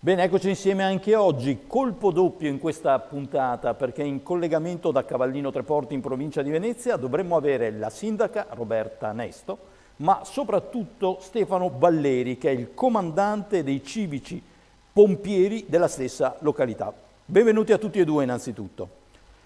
Bene, eccoci insieme anche oggi, colpo doppio in questa puntata, perché in collegamento da Cavallino Treporti in provincia di Venezia dovremmo avere la sindaca Roberta Nesto, ma soprattutto Stefano Balleri, che è il comandante dei civici pompieri della stessa località. Benvenuti a tutti e due innanzitutto.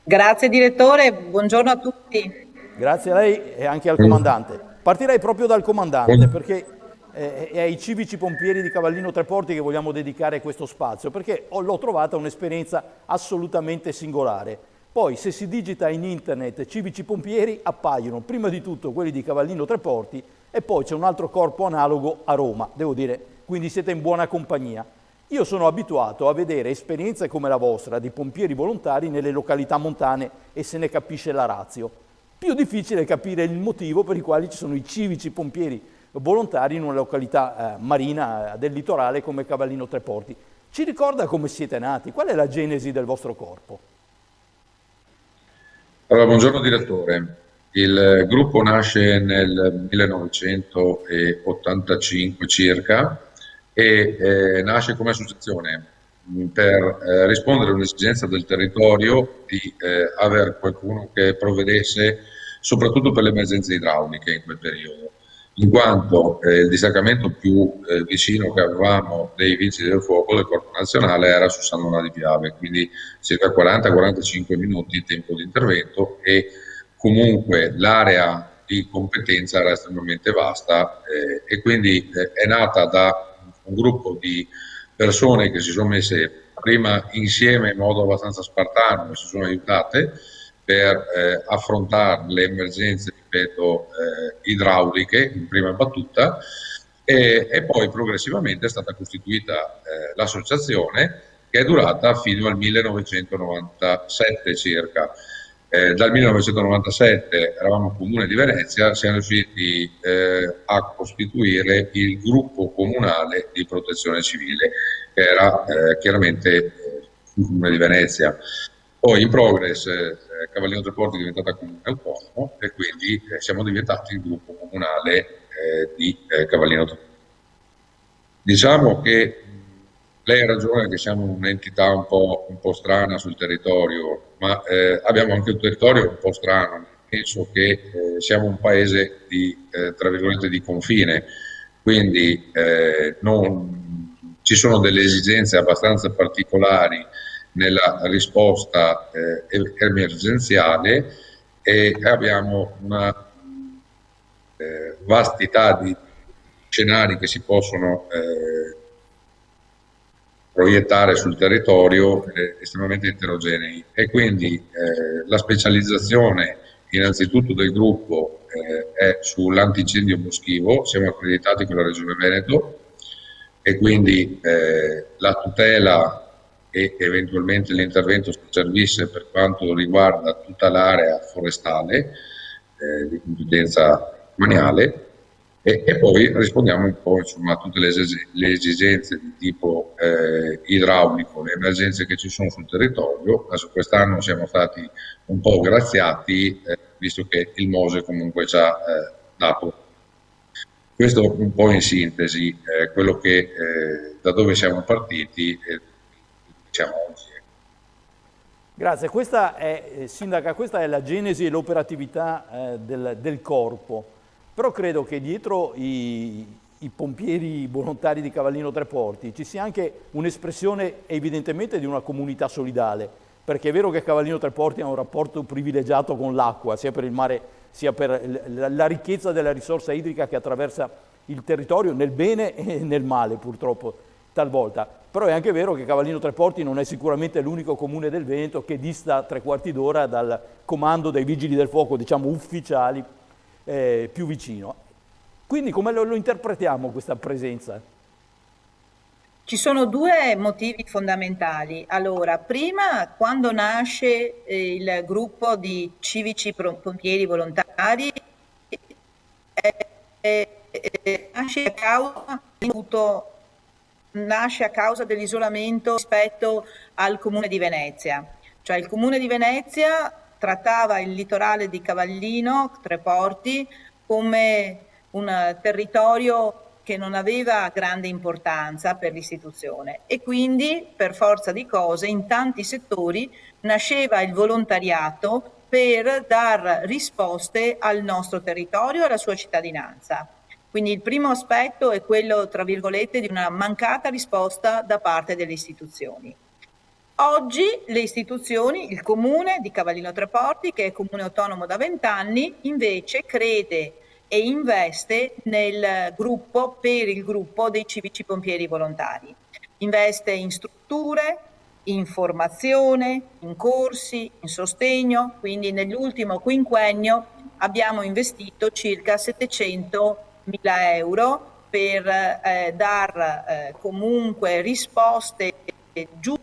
Grazie direttore, buongiorno a tutti. Grazie a lei e anche al comandante. Partirei proprio dal comandante perché è ai civici pompieri di Cavallino Treporti che vogliamo dedicare questo spazio, perché l'ho trovata un'esperienza assolutamente singolare. Poi se si digita in internet civici pompieri appaiono prima di tutto quelli di Cavallino Treporti e poi c'è un altro corpo analogo a Roma, devo dire, quindi siete in buona compagnia. Io sono abituato a vedere esperienze come la vostra di pompieri volontari nelle località montane e se ne capisce la ratio. Più difficile è capire il motivo per i quali ci sono i civici pompieri volontari in una località marina del litorale come Cavallino Treporti. Ci ricorda come siete nati? Qual è la genesi del vostro corpo? Allora, buongiorno direttore. Il gruppo nasce nel 1985 circa e nasce come associazione per rispondere a un'esigenza del territorio di avere qualcuno che provvedesse soprattutto per le emergenze idrauliche in quel periodo, in quanto il distaccamento più vicino che avevamo dei vigili del fuoco del Corpo Nazionale era su San Donà di Piave, quindi circa 40-45 minuti di tempo di intervento e comunque l'area di competenza era estremamente vasta e quindi è nata da un gruppo di persone che si sono messe prima insieme in modo abbastanza spartano e si sono aiutate per affrontare le emergenze, ripeto, idrauliche in prima battuta e poi progressivamente è stata costituita l'associazione che è durata fino al 1997 circa. Dal 1997 eravamo comune di Venezia, siamo riusciti a costituire il gruppo comunale di protezione civile, che era chiaramente il comune di Venezia. Poi in progress Cavallino Treporti è diventata comune autonomo e quindi siamo diventati il gruppo comunale di Cavallino Treporti. Diciamo che lei ha ragione che siamo un'entità un po' strana sul territorio, ma abbiamo anche un territorio un po' strano, penso che siamo un paese di, tra virgolette, di confine, quindi ci sono delle esigenze abbastanza particolari nella risposta emergenziale e abbiamo una vastità di scenari che si possono proiettare sul territorio estremamente eterogenei e quindi la specializzazione innanzitutto del gruppo è sull'antincendio boschivo, siamo accreditati con la Regione Veneto e quindi la tutela e eventualmente l'intervento sul servizio per quanto riguarda tutta l'area forestale di competenza demaniale e poi rispondiamo un po' insomma, a tutte le esigenze di tipo idraulico, le emergenze che ci sono sul territorio. Adesso quest'anno siamo stati un po' graziati visto che il Mose comunque ci ha dato. Questo un po' in sintesi quello che da dove siamo partiti e diciamo oggi. Grazie, questa è, Sindaca, questa è la genesi e l'operatività del corpo, però credo che dietro i pompieri volontari di Cavallino Treporti ci sia anche un'espressione evidentemente di una comunità solidale, perché è vero che Cavallino Treporti ha un rapporto privilegiato con l'acqua, sia per il mare sia per la ricchezza della risorsa idrica che attraversa il territorio, nel bene e nel male purtroppo talvolta. Però è anche vero che Cavallino Treporti non è sicuramente l'unico comune del Veneto che dista 3/4 d'ora dal comando dei vigili del fuoco, diciamo ufficiali, più vicino. Quindi come lo interpretiamo questa presenza? Ci sono due motivi fondamentali. Allora, prima, quando nasce il gruppo di civici pompieri volontari, nasce a causa dell'isolamento rispetto al Comune di Venezia. Cioè il Comune di Venezia trattava il litorale di Cavallino, Treporti, come un territorio che non aveva grande importanza per l'istituzione e quindi per forza di cose in tanti settori nasceva il volontariato per dar risposte al nostro territorio e alla sua cittadinanza. Quindi il primo aspetto è quello, tra virgolette, di una mancata risposta da parte delle istituzioni. Oggi le istituzioni, il comune di Cavallino Treporti, che è comune autonomo da 20 anni, invece crede e investe nel gruppo, per il gruppo dei civici pompieri volontari. Investe in strutture, in formazione, in corsi, in sostegno, quindi nell'ultimo quinquennio abbiamo investito circa 700.000 euro per dar comunque risposte giuste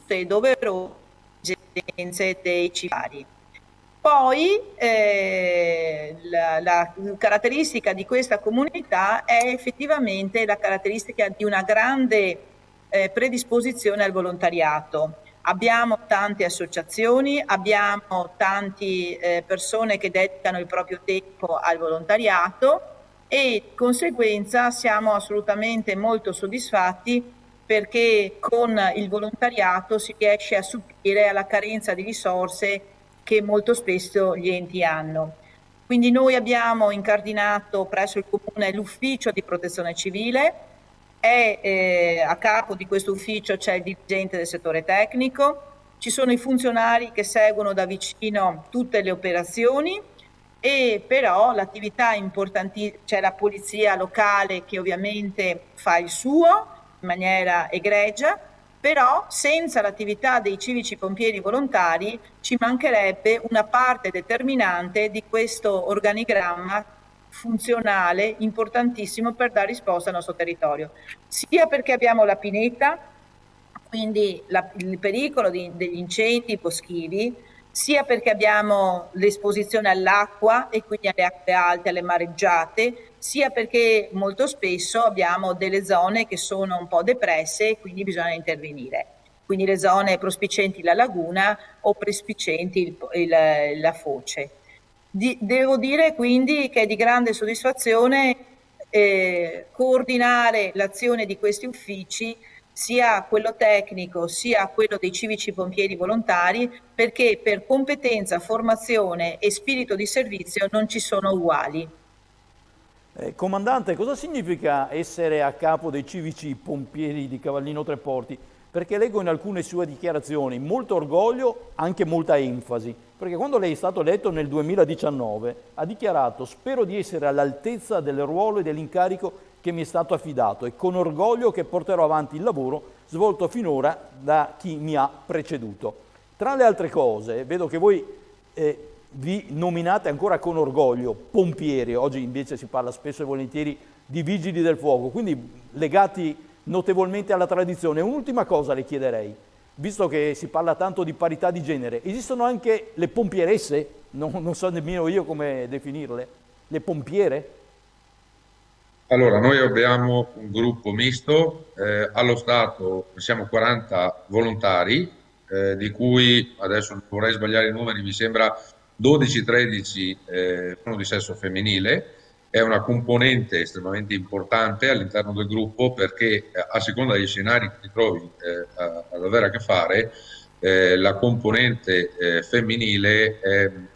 e doverose esigenze dei civili. Poi la caratteristica di questa comunità è effettivamente la caratteristica di una grande predisposizione al volontariato. Abbiamo tante associazioni, abbiamo tante persone che dedicano il proprio tempo al volontariato e di conseguenza siamo assolutamente molto soddisfatti perché con il volontariato si riesce a supplire alla carenza di risorse che molto spesso gli enti hanno. Quindi noi abbiamo incardinato presso il Comune l'ufficio di protezione civile, a capo di questo ufficio c'è il dirigente del settore tecnico, ci sono i funzionari che seguono da vicino tutte le operazioni e però l'attività importante, c'è la polizia locale che ovviamente fa il suo in maniera egregia, però senza l'attività dei civici pompieri volontari ci mancherebbe una parte determinante di questo organigramma funzionale importantissimo per dare risposta al nostro territorio, sia perché abbiamo la pineta, quindi il pericolo degli incendi boschivi, sia perché abbiamo l'esposizione all'acqua e quindi alle acque alte, alle mareggiate, sia perché molto spesso abbiamo delle zone che sono un po' depresse e quindi bisogna intervenire. Quindi le zone prospicienti la laguna o prospicienti la foce. Devo dire quindi che è di grande soddisfazione coordinare l'azione di questi uffici, sia quello tecnico sia quello dei civici pompieri volontari, perché per competenza, formazione e spirito di servizio non ci sono uguali. Comandante, cosa significa essere a capo dei civici pompieri di Cavallino Treporti? Perché leggo in alcune sue dichiarazioni molto orgoglio, anche molta enfasi. Perché quando lei è stato eletto nel 2019 ha dichiarato: spero di essere all'altezza del ruolo e dell'incarico che mi è stato affidato e con orgoglio che porterò avanti il lavoro svolto finora da chi mi ha preceduto. Tra le altre cose, vedo che voi vi nominate ancora con orgoglio pompieri, oggi invece si parla spesso e volentieri di vigili del fuoco, quindi legati notevolmente alla tradizione. Un'ultima cosa le chiederei, visto che si parla tanto di parità di genere, esistono anche le pompieresse? Non so nemmeno io come definirle, le pompiere? Allora, noi abbiamo un gruppo misto, allo stato siamo 40 volontari, di cui, adesso non vorrei sbagliare i numeri, mi sembra 12-13 sono di sesso femminile. È una componente estremamente importante all'interno del gruppo perché a seconda degli scenari che ti trovi ad avere a che fare, la componente femminile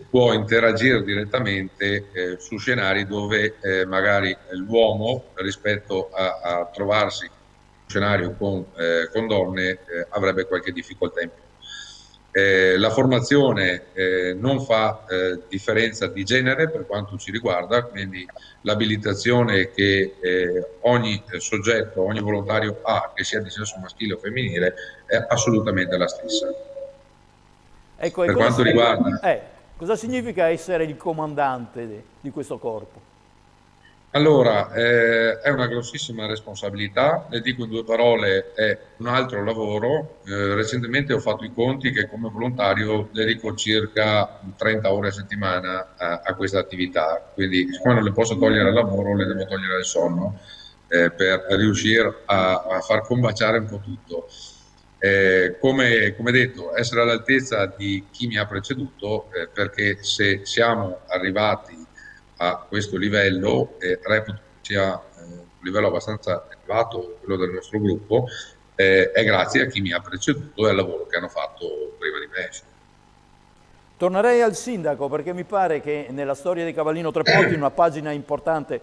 può interagire direttamente su scenari dove magari l'uomo rispetto a trovarsi in un scenario con donne avrebbe qualche difficoltà in più. La formazione non fa differenza di genere per quanto ci riguarda, quindi l'abilitazione che ogni soggetto, ogni volontario ha, che sia di sesso maschile o femminile, è assolutamente la stessa. Ecco, Per quanto riguarda... cosa significa essere il comandante di questo corpo? Allora, è una grossissima responsabilità, le dico in due parole, è un altro lavoro. Recentemente ho fatto i conti che come volontario dedico circa 30 ore a settimana a questa attività, quindi siccome non le posso togliere al lavoro, le devo togliere al sonno per riuscire a far combaciare un po' tutto. Come detto, essere all'altezza di chi mi ha preceduto, perché se siamo arrivati a questo livello e reputo sia un livello abbastanza elevato quello del nostro gruppo, è grazie a chi mi ha preceduto e al lavoro che hanno fatto prima di me. Tornerei al sindaco perché mi pare che nella storia di Cavallino Treporti una pagina importante,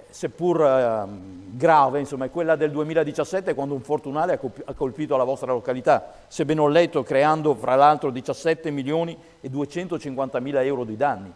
seppur grave, insomma, è quella del 2017 quando un fortunale ha colpito la vostra località, se ben ho letto, creando fra l'altro 17 milioni e 250 mila euro di danni.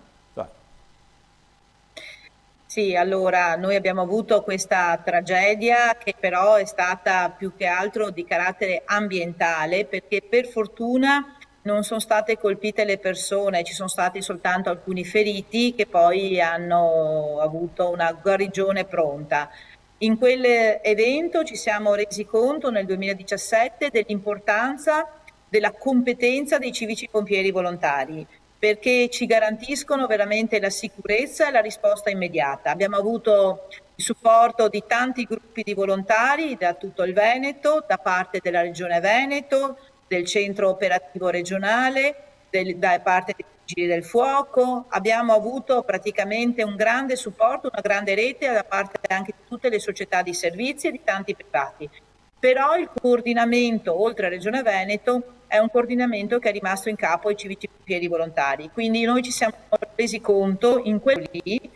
Sì, allora noi abbiamo avuto questa tragedia che però è stata più che altro di carattere ambientale perché per fortuna non sono state colpite le persone, ci sono stati soltanto alcuni feriti che poi hanno avuto una guarigione pronta. In quell'evento ci siamo resi conto nel 2017 dell'importanza della competenza dei civici pompieri volontari perché ci garantiscono veramente la sicurezza e la risposta immediata. Abbiamo avuto il supporto di tanti gruppi di volontari da tutto il Veneto, da parte della Regione Veneto, del centro operativo regionale, da parte dei Vigili del Fuoco. Abbiamo avuto praticamente un grande supporto, una grande rete da parte anche di tutte le società di servizi e di tanti privati. Però il coordinamento, oltre a Regione Veneto, è un coordinamento che è rimasto in capo ai civici pompieri volontari. Quindi noi ci siamo resi conto in quello lì,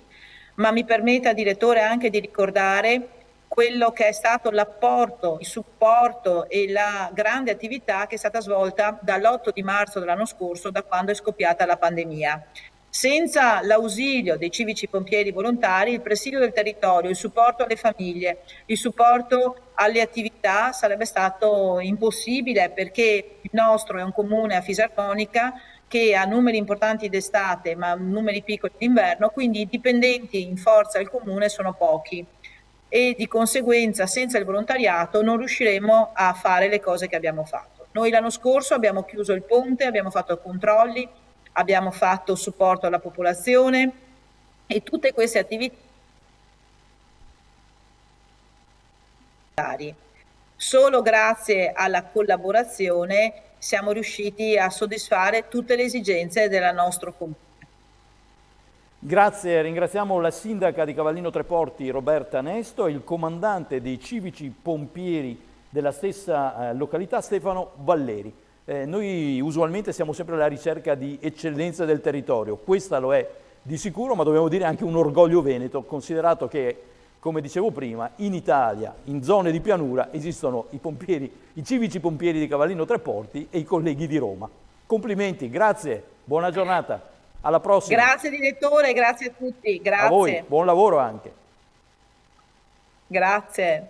ma mi permetta, direttore, anche di ricordare quello che è stato l'apporto, il supporto e la grande attività che è stata svolta dall'8 di marzo dell'anno scorso, da quando è scoppiata la pandemia. Senza l'ausilio dei civici pompieri volontari, il presidio del territorio, il supporto alle famiglie, il supporto alle attività sarebbe stato impossibile perché il nostro è un comune a fisarmonica che ha numeri importanti d'estate ma numeri piccoli d'inverno, quindi i dipendenti in forza del comune sono pochi e di conseguenza senza il volontariato non riusciremo a fare le cose che abbiamo fatto. Noi l'anno scorso abbiamo chiuso il ponte, abbiamo fatto controlli, abbiamo fatto supporto alla popolazione e tutte queste attività solo grazie alla collaborazione siamo riusciti a soddisfare tutte le esigenze del nostro comune. Grazie, ringraziamo la sindaca di Cavallino Treporti Roberta Nesto e il comandante dei civici pompieri della stessa località Stefano Valleri. Noi usualmente siamo sempre alla ricerca di eccellenza del territorio, questa lo è di sicuro, ma dobbiamo dire anche un orgoglio veneto, considerato che, come dicevo prima, in Italia, in zone di pianura, esistono i civici pompieri di Cavallino Treporti e i colleghi di Roma. Complimenti, grazie, buona giornata, alla prossima. Grazie direttore, grazie a tutti, grazie. A voi, buon lavoro anche. Grazie.